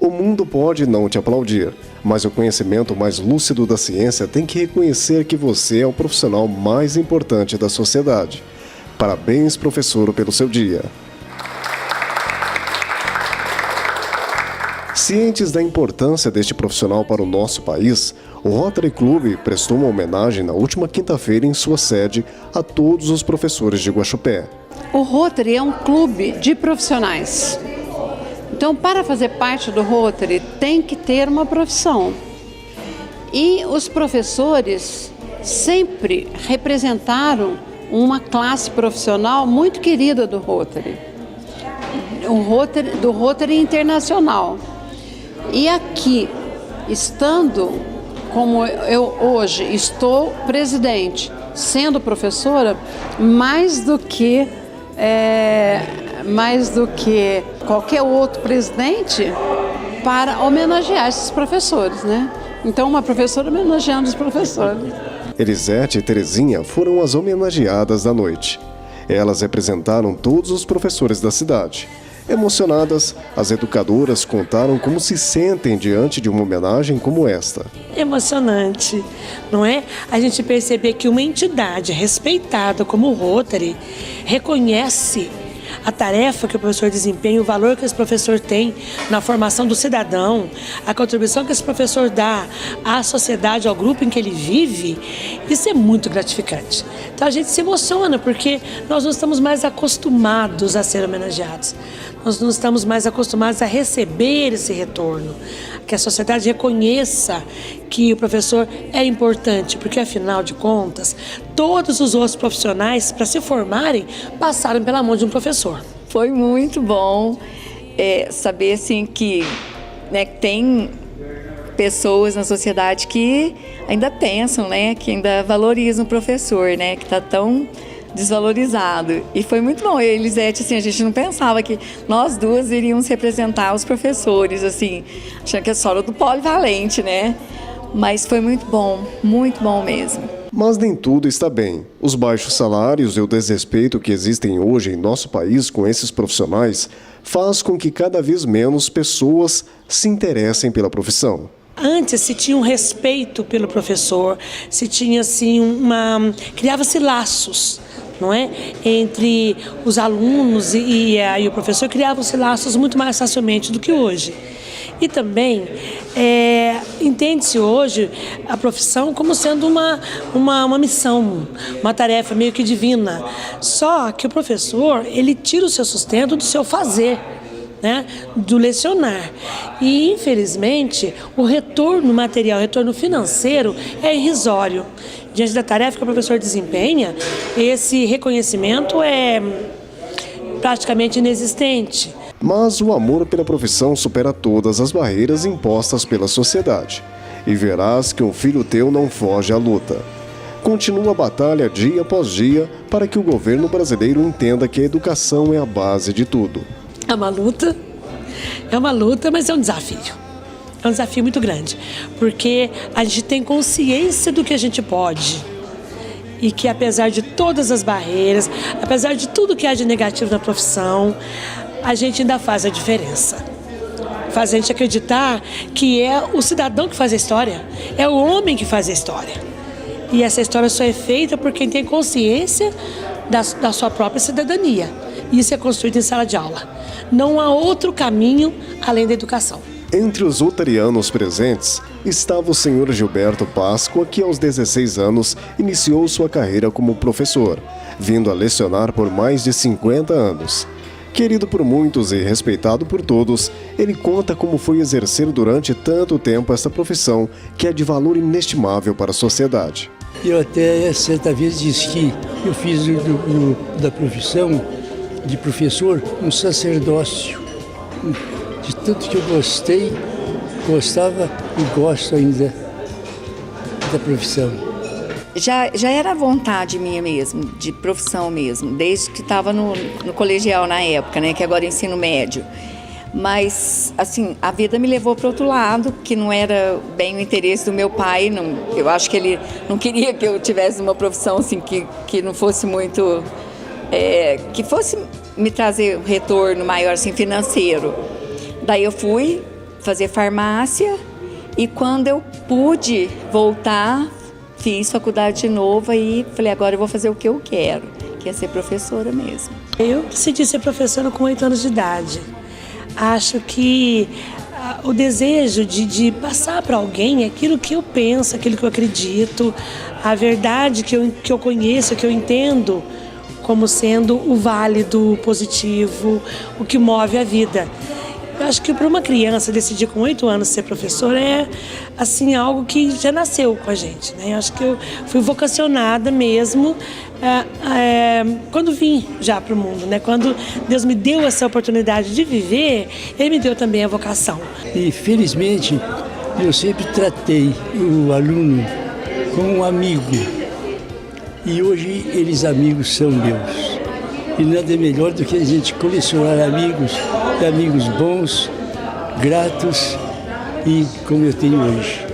O mundo pode não te aplaudir, mas o conhecimento mais lúcido da ciência tem que reconhecer que você é o profissional mais importante da sociedade. Parabéns, professor, pelo seu dia. Cientes da importância deste profissional para o nosso país, o Rotary Club prestou uma homenagem na última quinta-feira em sua sede a todos os professores de Guaxupé. O Rotary é um clube de profissionais. Então, para fazer parte do Rotary, tem que ter uma profissão. E os professores sempre representaram uma classe profissional muito querida do Rotary, do Rotary Internacional. E aqui, estando como eu hoje estou presidente, sendo professora, mais do que qualquer outro presidente, para homenagear esses professores, né? Então, uma professora homenageando os professores. Elisete e Terezinha foram as homenageadas da noite. Elas representaram todos os professores da cidade. Emocionadas, as educadoras contaram como se sentem diante de uma homenagem como esta. Emocionante, não é? A gente perceber que uma entidade respeitada como o Rotary reconhece a tarefa que o professor desempenha, o valor que esse professor tem na formação do cidadão, a contribuição que esse professor dá à sociedade, ao grupo em que ele vive, isso é muito gratificante. Então a gente se emociona porque nós não estamos mais acostumados a ser homenageados. Nós não estamos mais acostumados a receber esse retorno. Que a sociedade reconheça que o professor é importante, porque afinal de contas, todos os outros profissionais, para se formarem, passaram pela mão de um professor. Foi muito bom saber assim, que tem pessoas na sociedade que ainda pensam, que ainda valorizam o professor, que está tão desvalorizado. E foi muito bom. Eu e a Elisete, assim, a gente não pensava que nós duas iríamos representar os professores, assim, achando que é só do polivalente, Mas foi muito bom mesmo. Mas nem tudo está bem. Os baixos salários e o desrespeito que existem hoje em nosso país com esses profissionais faz com que cada vez menos pessoas se interessem pela profissão. Antes se tinha um respeito pelo professor, se tinha assim criava-se laços, não é? Entre os alunos e o professor, criavam-se laços muito mais facilmente do que hoje. E também entende-se hoje a profissão como sendo uma missão, uma tarefa meio que divina. Só que o professor, ele tira o seu sustento do seu fazer, do lecionar. E, infelizmente, o retorno material, o retorno financeiro é irrisório. Diante da tarefa que o professor desempenha, esse reconhecimento é praticamente inexistente. Mas o amor pela profissão supera todas as barreiras impostas pela sociedade. E verás que um filho teu não foge à luta. Continua a batalha dia após dia para que o governo brasileiro entenda que a educação é a base de tudo. É uma luta, mas é um desafio. É um desafio muito grande, porque a gente tem consciência do que a gente pode. E que apesar de todas as barreiras, apesar de tudo que há de negativo na profissão, a gente ainda faz a diferença. Faz a gente acreditar que é o cidadão que faz a história, é o homem que faz a história. E essa história só é feita por quem tem consciência da sua própria cidadania. Isso é construído em sala de aula. Não há outro caminho além da educação. Entre os rotarianos presentes estava o senhor Gilberto Páscoa, que aos 16 anos iniciou sua carreira como professor, vindo a lecionar por mais de 50 anos. Querido por muitos e respeitado por todos, ele conta como foi exercer durante tanto tempo essa profissão, que é de valor inestimável para a sociedade. Eu até certa vez disse que eu fiz da profissão de professor um sacerdócio. De tanto que eu gostava e gosto ainda da profissão. Já era vontade minha mesmo, de profissão mesmo, desde que estava no colegial na época, que agora é ensino médio. Mas, assim, a vida me levou para outro lado, que não era bem o interesse do meu pai. Eu acho que ele não queria que eu tivesse uma profissão assim, que não fosse muito... que fosse me trazer um retorno maior assim, financeiro. Daí eu fui fazer farmácia e quando eu pude voltar, fiz faculdade de novo e falei, agora eu vou fazer o que eu quero, que é ser professora mesmo. Eu decidi ser professora com 8 anos de idade. Acho que o desejo de passar para alguém aquilo que eu penso, aquilo que eu acredito, a verdade que eu conheço, que eu entendo como sendo o válido, o positivo, o que move a vida. Eu acho que para uma criança decidir com 8 anos ser professora é assim algo que já nasceu com a gente, né? Eu acho que eu fui vocacionada mesmo quando vim já para o mundo, né? Quando Deus me deu essa oportunidade de viver, Ele me deu também a vocação. E felizmente eu sempre tratei o aluno como um amigo. E hoje eles amigos são meus. E nada é melhor do que a gente colecionar amigos, amigos bons, gratos e como eu tenho hoje.